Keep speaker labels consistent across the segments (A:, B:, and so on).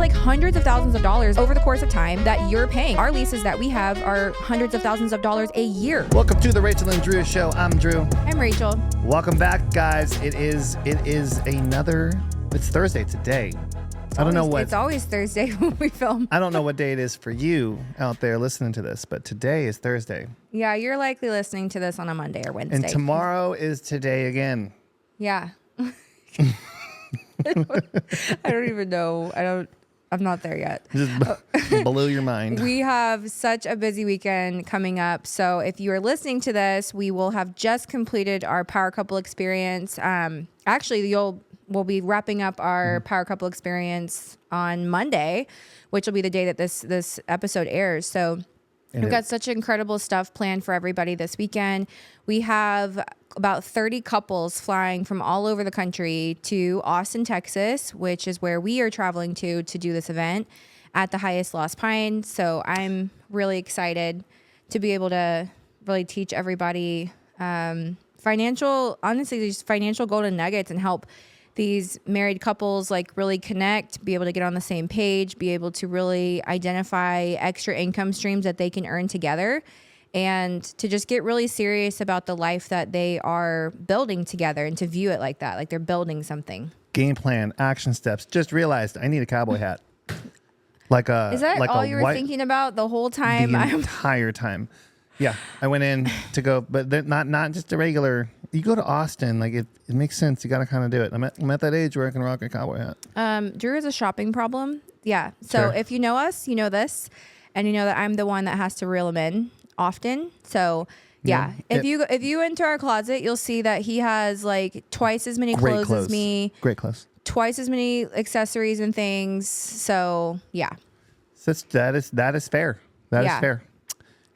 A: like hundreds of thousands of dollars over the course of time that you're paying. Our leases that we have are hundreds of thousands of dollars a year.
B: Welcome to the Rachel and Drew Show. I'm Drew.
A: I'm Rachel.
B: Welcome back, guys. It's Thursday today. I don't know what.
A: It's always Thursday when we film.
B: I don't know what day it is for you out there listening to this, but today is Thursday.
A: Yeah, you're likely listening to this on a Monday or Wednesday.
B: And tomorrow is today again.
A: Yeah. I don't even know. I'm not there yet.
B: Just blew your mind.
A: We have such a busy weekend coming up. So if you are listening to this, we will have just completed our Power Couple experience. Actually, we'll be wrapping up our Power Couple experience on Monday, which will be the day that this episode airs. So we've got such incredible stuff planned for everybody this weekend. We have about 30 couples flying from all over the country to Austin, Texas, which is where we are traveling to do this event at the highest Lost Pine. So I'm really excited to be able to really teach everybody financial golden nuggets and help these married couples like really connect, be able to get on the same page, be able to really identify extra income streams that they can earn together, and to just get really serious about the life that they are building together and to view it like that, like they're building something.
B: Game plan, action steps. Just realized I need a cowboy hat.
A: Is that all you were thinking about the whole time?
B: The entire time. Yeah, I went in to go, but not just a regular. You go to Austin, like it makes sense. You got to kind of do it. I'm at that age where I can rock a cowboy hat.
A: Drew has a shopping problem. Yeah. So If you know us, you know this, and you know that I'm the one that has to reel him in often. So yeah. If you enter our closet, you'll see that he has like twice as many clothes as me.
B: Great clothes.
A: Twice as many accessories and things. So yeah.
B: That is fair. That is fair.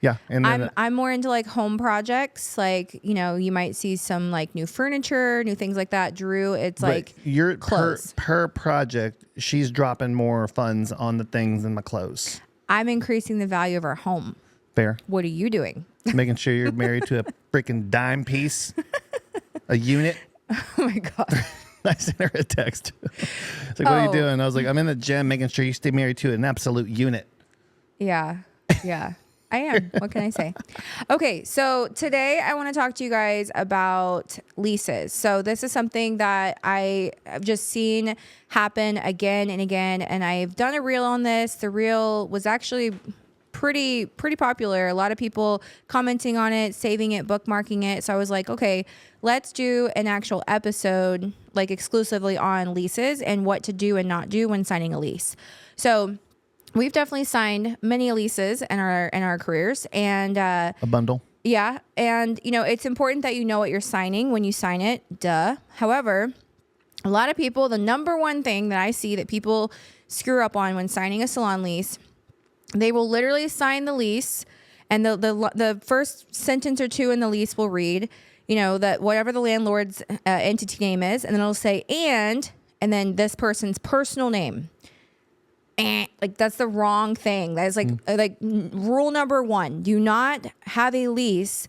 B: Yeah, and then
A: I'm more into like home projects, like you might see some like new furniture, new things like that. Drew, it's like
B: your
A: clothes.
B: per project. She's dropping more funds on the things than the clothes.
A: I'm increasing the value of our home.
B: Fair.
A: What are you doing?
B: Making sure you're married to a freaking dime piece, a unit.
A: Oh my god.
B: I sent her a text. It's like, what are you doing? I was like, I'm in the gym, making sure you stay married to an absolute unit.
A: Yeah. I am. What can I say? Okay, so today I want to talk to you guys about leases. So this is something that I have just seen happen again and again, and I've done a reel on this. The reel was actually pretty popular. A lot of people commenting on it, saving it, bookmarking it. So I was like, okay, let's do an actual episode like exclusively on leases and what to do and not do when signing a lease. So we've definitely signed many leases in our careers, and
B: a bundle.
A: Yeah, and it's important that you know what you're signing when you sign it. Duh. However, a lot of people, the number one thing that I see that people screw up on when signing a salon lease, they will literally sign the lease, and the first sentence or two in the lease will read, that whatever the landlord's entity name is, and then it'll say and then this person's personal name. Like that's the wrong thing. That is like rule number 1. Do not have a lease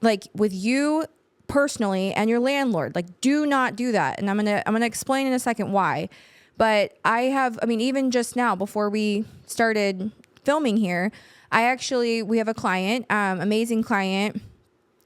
A: like with you personally and your landlord. Like do not do that. And I'm gonna explain in a second why. But even just now before we started filming here, we have a client, amazing client.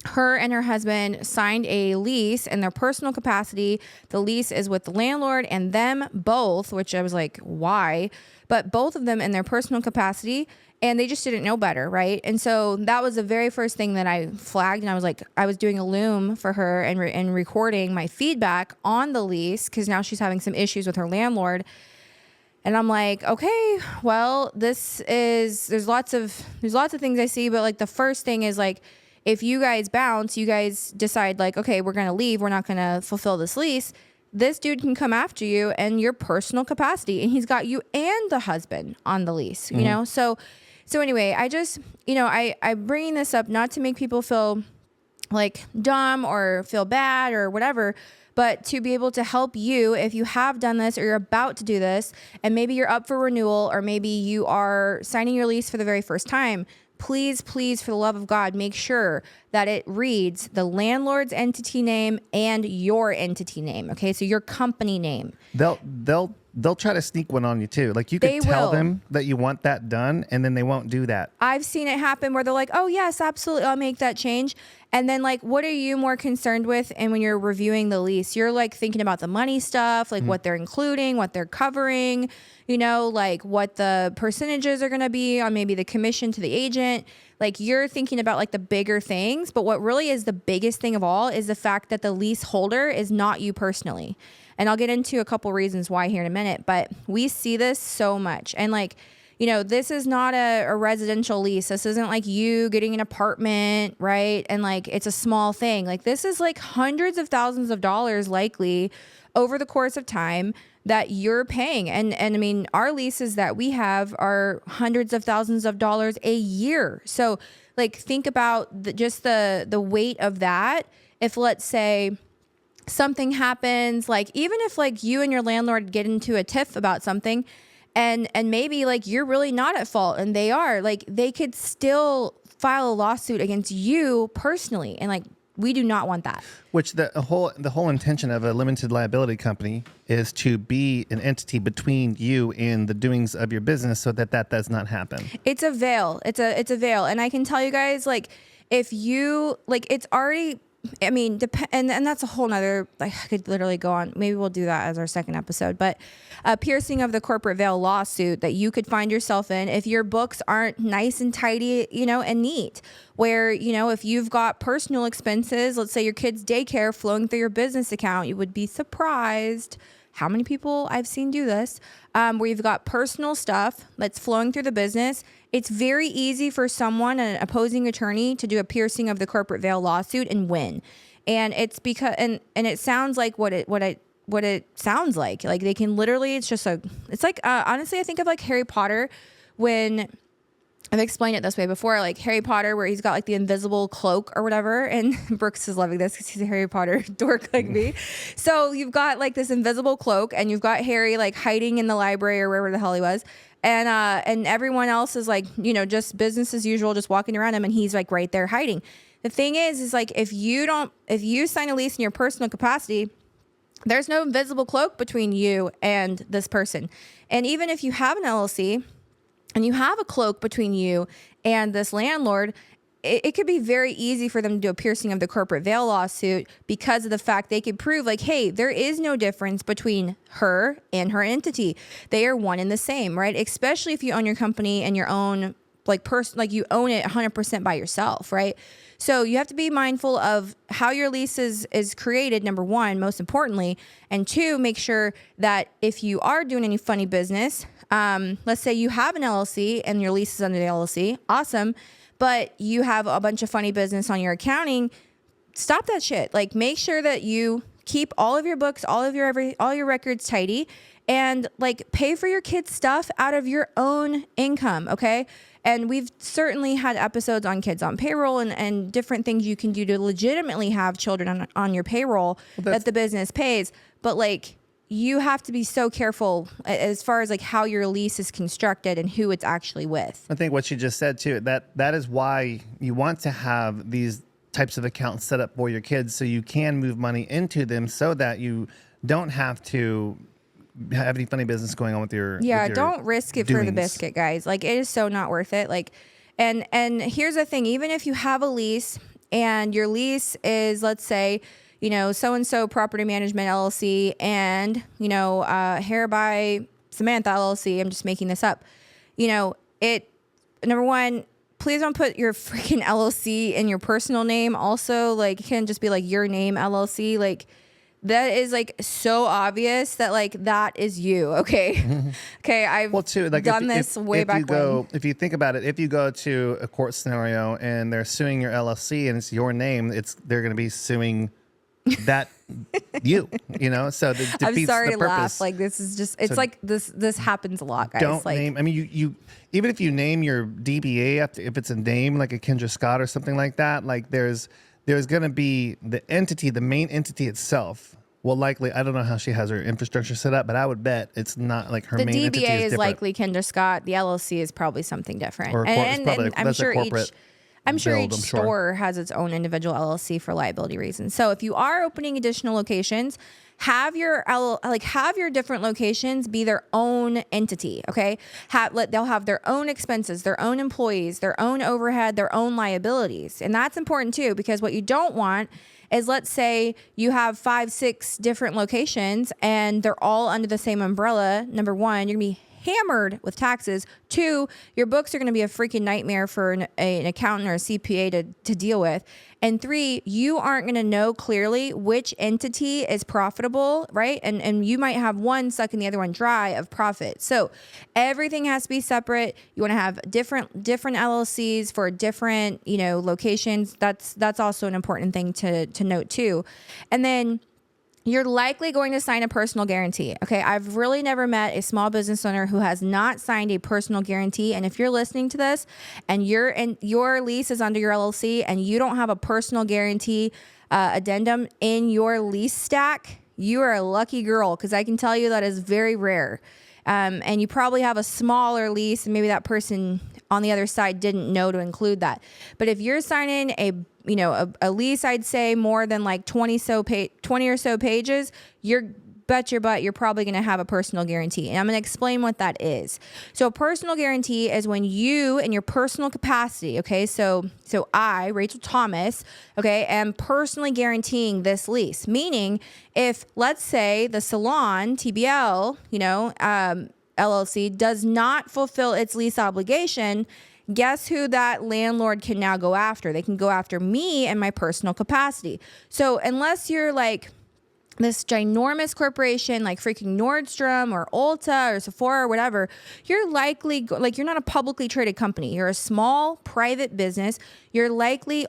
A: Her and her husband signed a lease in their personal capacity. The lease is with the landlord and them both, which I was like, why? But both of them in their personal capacity, and they just didn't know better, right? And so that was the very first thing that I flagged, and I was like, I was doing a loom for her and recording my feedback on the lease because now she's having some issues with her landlord. And I'm like, okay, well, there's lots of things I see, but like the first thing is like, if you guys bounce, you guys decide like, okay, we're going to leave. We're not going to fulfill this lease. This dude can come after you in your personal capacity, and he's got you and the husband on the lease, So anyway, I just, I'm bringing this up not to make people feel like dumb or feel bad or whatever, but to be able to help you if you have done this or you're about to do this, and maybe you're up for renewal, or maybe you are signing your lease for the very first time. Please, for the love of God, make sure that it reads the landlord's entity name and your entity name. Okay, so your company name.
B: They'll try to sneak one on you too. Like you could tell them that you want that done, and then they won't do that.
A: I've seen it happen where they're like, "Oh yes, absolutely, I'll make that change." And then like, what are you more concerned with? And when you're reviewing the lease, you're like thinking about the money stuff, like what they're including, what they're covering, you know, like what the percentages are going to be on maybe the commission to the agent. Like you're thinking about like the bigger things, but what really is the biggest thing of all is the fact that the leaseholder is not you personally. And I'll get into a couple reasons why here in a minute, but we see this so much. And like, you know, this is not a residential lease. This isn't like you getting an apartment, right? And like, it's a small thing. Like this is like hundreds of thousands of dollars likely over the course of time that you're paying. And I mean, our leases that we have are hundreds of thousands of dollars a year. So like, think about just the weight of that. If let's say something happens, like even if like you and your landlord get into a tiff about something, and maybe like you're really not at fault and they are, like they could still file a lawsuit against you personally, and like we do not want that.
B: Which the whole intention of a limited liability company is to be an entity between you and the doings of your business, so that does not happen.
A: It's a veil. It's a veil, and I can tell you guys, like if you like, it's already. I mean, and that's a whole nother, like I could literally go on. Maybe we'll do that as our second episode, but a piercing of the corporate veil lawsuit that you could find yourself in if your books aren't nice and tidy, you know, and neat, where, you know, if you've got personal expenses, let's say your kid's daycare flowing through your business account, you would be surprised how many people I've seen do this, where you've got personal stuff that's flowing through the business. It's very easy for someone, an opposing attorney, to do a piercing of the corporate veil lawsuit and win. And it's because, and it sounds like what it sounds like they can literally, it's like, honestly, I think of like Harry Potter, when I've explained it this way before, like Harry Potter, where he's got like the invisible cloak or whatever. And Brooks is loving this because he's a Harry Potter dork like me. So you've got like this invisible cloak, and you've got Harry like hiding in the library or wherever the hell he was. And everyone else is like, you know, just business as usual, just walking around him, and he's like right there hiding. The thing is like, if you sign a lease in your personal capacity, there's no invisible cloak between you and this person. And even if you have an LLC, and you have a cloak between you and this landlord, it could be very easy for them to do a piercing of the corporate veil lawsuit, because of the fact they could prove like, hey, there is no difference between her and her entity. They are one and the same, right? Especially if you own your company and your own like person, like you own it 100% by yourself, right? So you have to be mindful of how your lease is created, number one, most importantly, and two, make sure that if you are doing any funny business, let's say you have an LLC and your lease is under the LLC, awesome, but you have a bunch of funny business on your accounting, stop that shit. Like make sure that you keep all of your books, all your records tidy, and like pay for your kids' stuff out of your own income, okay? And we've certainly had episodes on kids on payroll and different things you can do to legitimately have children on your payroll that the business pays. But like, you have to be so careful as far as like how your lease is constructed and who it's actually with.
B: I think what you just said too, that is why you want to have these types of accounts set up for your kids, so you can move money into them, so that you don't have to have any funny business going on with your
A: don't risk it
B: doings.
A: For the biscuit, guys. Like it is so not worth it. Like, and here's the thing, even if you have a lease and your lease is, let's say, you know, so-and-so property management LLC and, you know, Hair by Samantha LLC, I'm just making this up, you know, number one, please don't put your freaking LLC in your personal name. Also, like, it can't just be like your name LLC. Like, that is like so obvious that like that is you. Okay. Okay. I've done this way back when.
B: If you think about it, if you go to a court scenario and they're suing your LLC and it's your name, they're going to be suing that you know, so the
A: I'm sorry
B: the
A: to
B: purpose.
A: Laugh. Like this is just, it's so like this happens a lot, guys.
B: Don't
A: like,
B: name, I mean, you even if you name your DBA if it's a name like a Kendra Scott or something like that, like there's going to be the entity, the main entity itself. Well, likely, I don't know how she has her infrastructure set up, but I would bet it's not like her main entity is different.
A: The DBA is likely Kendra Scott. The LLC is probably something different.
B: Or
A: and I'm sure I'm sure
B: build,
A: each
B: I'm sure.
A: store has its own individual LLC for liability reasons. So if you are opening additional locations, have your different locations be their own entity. Okay, they'll have their own expenses, their own employees, their own overhead, their own liabilities, and that's important too, because what you don't want is, let's say you have 5, 6 different locations and they're all under the same umbrella. Number one, you're gonna be hammered with taxes. 2, your books are going to be a freaking nightmare for an accountant or a CPA to deal with. And 3, you aren't going to know clearly which entity is profitable, right? And you might have one sucking the other one dry of profit. So everything has to be separate. You want to have different LLCs for different, locations. That's also an important thing to note too. And then you're likely going to sign a personal guarantee. Okay, I've really never met a small business owner who has not signed a personal guarantee. And if you're listening to this and your lease is under your LLC and you don't have a personal guarantee addendum in your lease stack, you are a lucky girl, because I can tell you that is very rare. And you probably have a smaller lease, and maybe that person on the other side didn't know to include that. But if you're signing a lease, I'd say more than like 20 or so pages, bet your butt you're probably going to have a personal guarantee. And I'm going to explain what that is. So a personal guarantee is when you, in your personal capacity, okay, so I, Rachel Thomas, okay, am personally guaranteeing this lease. Meaning, if, let's say, the Salon, TBL, LLC does not fulfill its lease obligation, guess who that landlord can now go after? They can go after me and my personal capacity. So unless you're like this ginormous corporation like freaking Nordstrom or Ulta or Sephora or whatever, you're likely, you're not a publicly traded company. You're a small private business. You're likely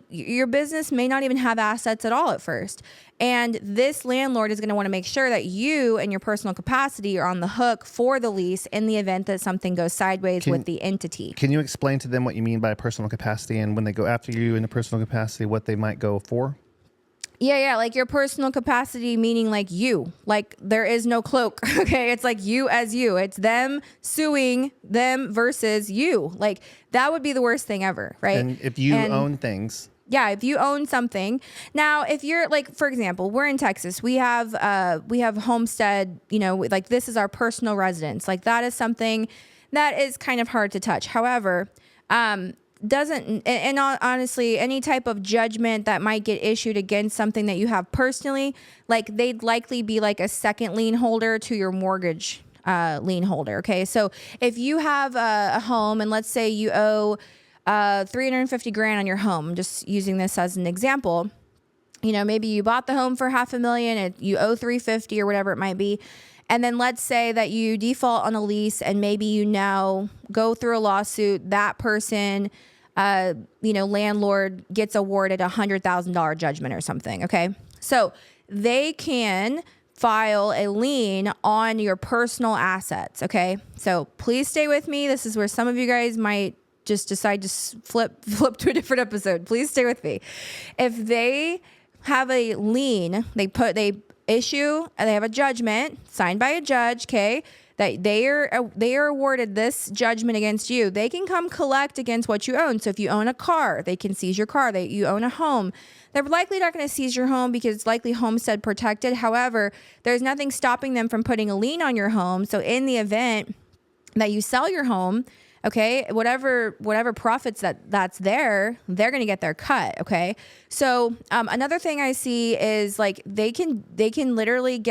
A: your business may not even have assets at all at first. And this landlord is going to want to make sure that you and your personal capacity are on the hook for the lease in the event that something goes sideways with the entity.
B: Can you explain to them what you mean by personal capacity, and when they go after you in the personal capacity, what they might go for?
A: Yeah, like your personal capacity, meaning like you, like there is no cloak, okay? It's like you as you. It's them suing them versus you. Like that would be the worst thing ever, right?
B: And if you own things.
A: Yeah, if you own something. Now, if you're like, for example, we're in Texas. We have homestead, like this is our personal residence. Like that is something that is kind of hard to touch. However, honestly, any type of judgment that might get issued against something that you have personally, like they'd likely be like a second lien holder to your mortgage lien holder. Okay, so if you have a home and let's say you owe $350,000 on your home, just using this as an example, maybe you bought the home for $500,000 and you owe $350,000 or whatever it might be. And then let's say that you default on a lease and maybe you now go through a lawsuit. That person, landlord gets awarded $100,000 judgment or something. Okay. So they can file a lien on your personal assets. Okay. So please stay with me. This is where some of you guys might just decide to flip to a different episode. Please stay with me. If they have a lien, they have a judgment signed by a judge, okay, that they are awarded this judgment against you. They can come collect against what you own. So if you own a car, they can seize your car. You own a home, they're likely not going to seize your home because it's likely homestead protected. However, there's nothing stopping them from putting a lien on your home. So in the event that you sell your home, okay, whatever profits that's there, they're going to get their cut. Okay. So, another thing I see is like, they can literally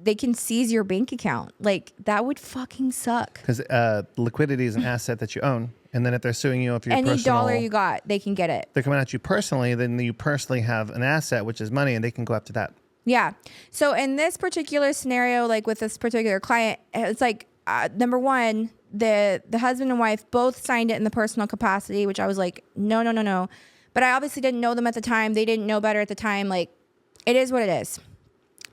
A: they can seize your bank account. Like that would fucking suck.
B: Because liquidity is an asset that you own. And then if they're suing you, if you're
A: any dollar you got, they can get it.
B: They're coming at you personally, then you personally have an asset, which is money, and they can go after that.
A: Yeah. So in this particular scenario, like with this particular client, it's like, number one, the husband and wife both signed it in the personal capacity, which I was like, no. But I obviously didn't know them at the time. They didn't know better at the time. Like, it is what it is.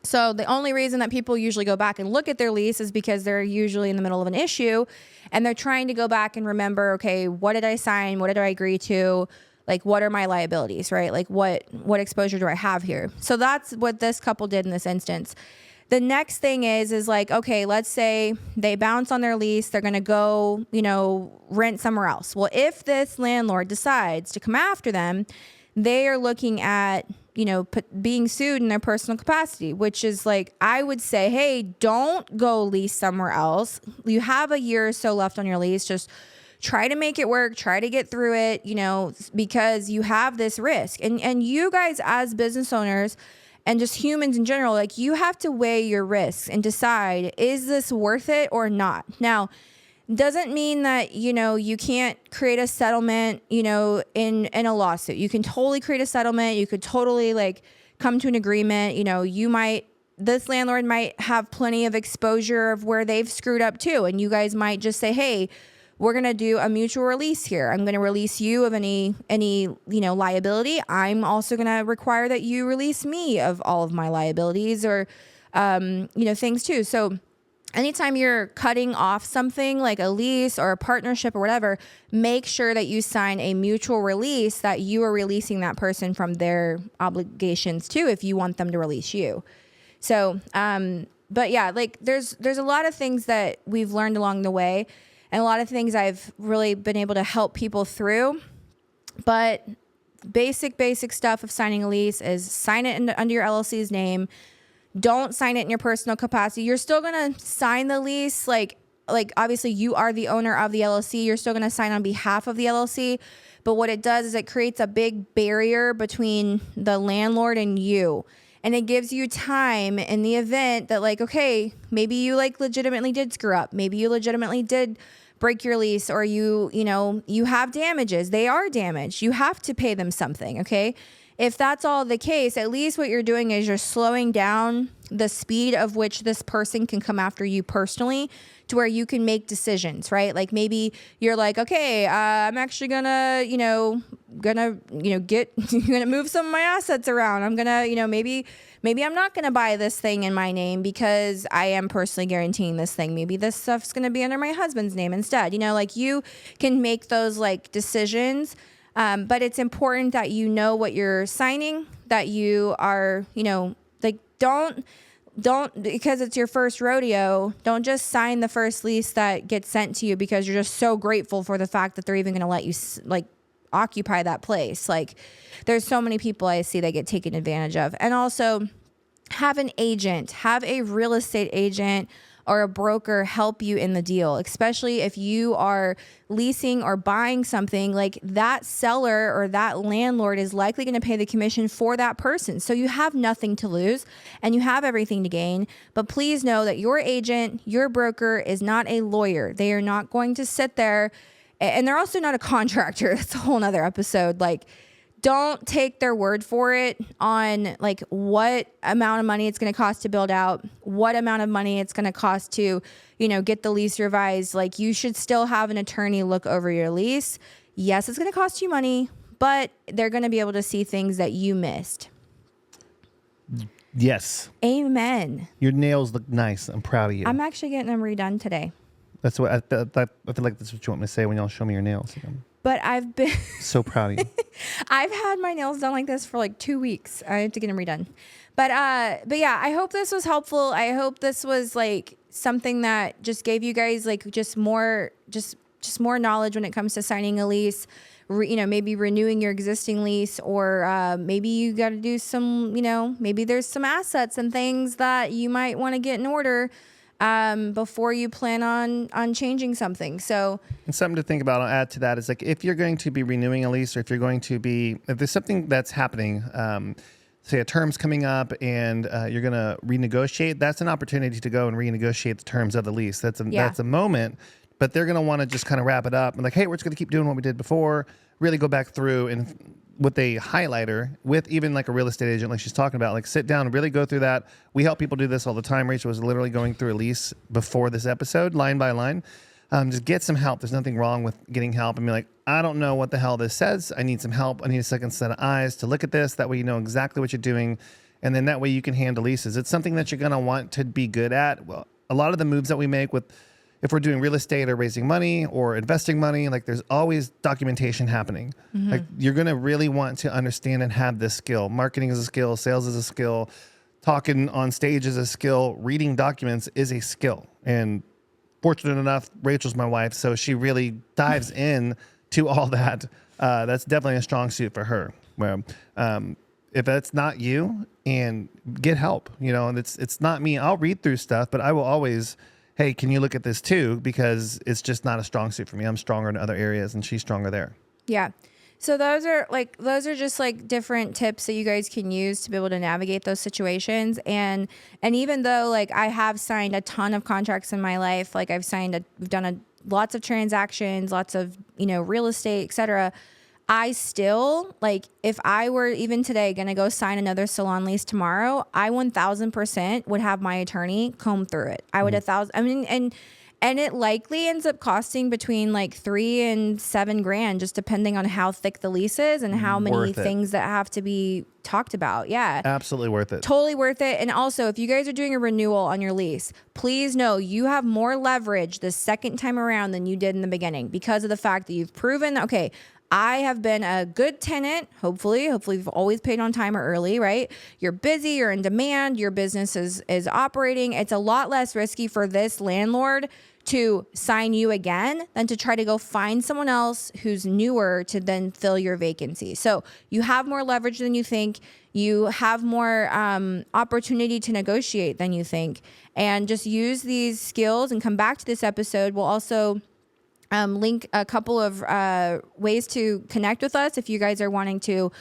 A: So the only reason that people usually go back and look at their lease is because they're usually in the middle of an issue and they're trying to go back and remember, okay, what did I sign? What did I agree to? Like, what are my liabilities, right? Like what exposure do I have here? So that's what this couple did in this instance. The next thing is like, okay, let's say they bounce on their lease. They're going to go, rent somewhere else. Well, if this landlord decides to come after them, they are looking at, being sued in their personal capacity, which is like, I would say, hey, don't go lease somewhere else. You have a year or so left on your lease. Just try to make it work. Try to get through it, because you have this risk. And you guys as business owners, and just humans in general, like, you have to weigh your risks and decide, is this worth it or not? Now, doesn't mean that, you can't create a settlement, in a lawsuit. You can totally create a settlement. You could totally like come to an agreement. This landlord might have plenty of exposure of where they've screwed up too. And you guys might just say, hey, we're going to do a mutual release here. I'm going to release you of any liability. I'm also going to require that you release me of all of my liabilities or, things too. So anytime you're cutting off something like a lease or a partnership or whatever, make sure that you sign a mutual release that you are releasing that person from their obligations too, if you want them to release you. So, but yeah, like there's a lot of things that we've learned along the way. And a lot of things I've really been able to help people through. But basic stuff of signing a lease is sign it under your LLC's name. Don't sign it in your personal capacity. You're still going to sign the lease. Like obviously you are the owner of the LLC. You're still going to sign on behalf of the LLC. But what it does is it creates a big barrier between the landlord and you. And it gives you time in the event that like, okay, maybe you like legitimately did screw up. Maybe you legitimately did break your lease, or you have damages. They are damaged. You have to pay them something. Okay. If that's all the case, at least what you're doing is you're slowing down the speed of which this person can come after you personally, to where you can make decisions, right? Like maybe you're like, okay, I'm actually gonna move some of my assets around. I'm gonna, maybe I'm not gonna buy this thing in my name because I am personally guaranteeing this thing. Maybe this stuff's gonna be under my husband's name instead. Like you can make those like decisions. But it's important that you know what you're signing, that you are, like don't, because it's your first rodeo, don't just sign the first lease that gets sent to you because you're just so grateful for the fact that they're even going to let you like occupy that place. Like there's so many people I see that get taken advantage of. And also have an agent, have a real estate agent or a broker help you in the deal, especially if you are leasing or buying something. Like that seller or that landlord is likely going to pay the commission for that person. So you have nothing to lose and you have everything to gain. But please know that your agent, your broker is not a lawyer. They are not going to sit there, and they're also not a contractor. That's a whole nother episode. Like, don't take their word for it on like what amount of money it's going to cost to build out, what amount of money it's going to cost to, get the lease revised. Like you should still have an attorney look over your lease. Yes, it's going to cost you money, but they're going to be able to see things that you missed.
B: Yes.
A: Amen.
B: Your nails look nice. I'm proud of you.
A: I'm actually getting them redone today.
B: That's what I feel like that's what you want me to say when y'all show me your nails again.
A: But I've been
B: so proud of you.
A: I've had my nails done like this for like 2 weeks. I have to get them redone. But yeah, I hope this was helpful. I hope this was like something that just gave you guys like just more knowledge when it comes to signing a lease. Maybe renewing your existing lease, or maybe you got to do some, maybe there's some assets and things that you might want to get in order before you plan on changing something. So,
B: and something to think about, I'll add to that, is like if you're going to be renewing a lease, or if there's something that's happening, say a term's coming up and you're going to renegotiate, that's an opportunity to go and renegotiate the terms of the lease. That's a moment, but they're going to want to just kind of wrap it up and like, hey, we're just going to keep doing what we did before, really go back through and with a highlighter, with even like a real estate agent, like she's talking about, like sit down and really go through that. We help people do this all the time. Rachel was literally going through a lease before this episode, line by line. Just get some help. There's nothing wrong with getting help and be like, I don't know what the hell this says. I need some help. I need a second set of eyes to look at this. That way you know exactly what you're doing. And then that way you can handle leases. It's something that you're going to want to be good at. Well, a lot of the moves that we make if we're doing real estate or raising money or investing money, like there's always documentation happening. Mm-hmm. Like you're going to really want to understand and have this skill. Marketing is a skill. Sales is a skill. talking on stage is a skill. Reading documents is a skill. And fortunate enough, Rachel's my wife, so she really dives in to all that. That's definitely a strong suit for her. Where if that's not you, and get help, and it's not me. I'll read through stuff, but I will always, hey, can you look at this too? Because it's just not a strong suit for me. I'm stronger in other areas, and she's stronger there.
A: Yeah. So those are just like different tips that you guys can use to be able to navigate those situations. And even though like I have signed a ton of contracts in my life, like we've done lots of transactions, lots of, real estate, etc. I still, like, if I were even today going to go sign another salon lease tomorrow, I 1000% would have my attorney comb through it. I would and it likely ends up costing between like $3,000 and $7,000, just depending on how thick the lease is and how many things that have to be talked about. Yeah.
B: Absolutely worth it.
A: Totally worth it. And also, if you guys are doing a renewal on your lease, please know you have more leverage the second time around than you did in the beginning, because of the fact that you've proven, okay, I have been a good tenant. Hopefully you've always paid on time or early, right? You're busy, you're in demand, your business is operating. It's a lot less risky for this landlord to sign you again than to try to go find someone else who's newer to then fill your vacancy. So you have more leverage than you think. You have more opportunity to negotiate than you think. And just use these skills and come back to this episode. We'll also link a couple of ways to connect with us if you guys are wanting to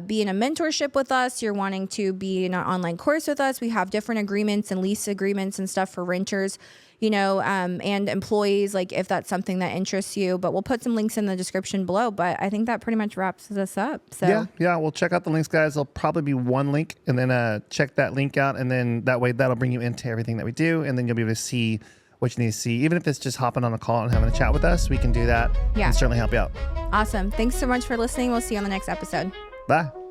A: be in a mentorship with us, you're wanting to be in an online course with us. We have different agreements and lease agreements and stuff for renters, and employees, like if that's something that interests you. But we'll put some links in the description below. But I think that pretty much wraps us up. So
B: yeah. Well, check out the links, guys. There'll probably be one link, and then check that link out, and then that way that'll bring you into everything that we do, and then you'll be able to see what you need to see. Even if it's just hopping on a call and having a chat with us, we can do that.
A: Yeah.
B: And certainly help you out.
A: Awesome. Thanks so much for listening. We'll see you on the next episode.
B: Bye.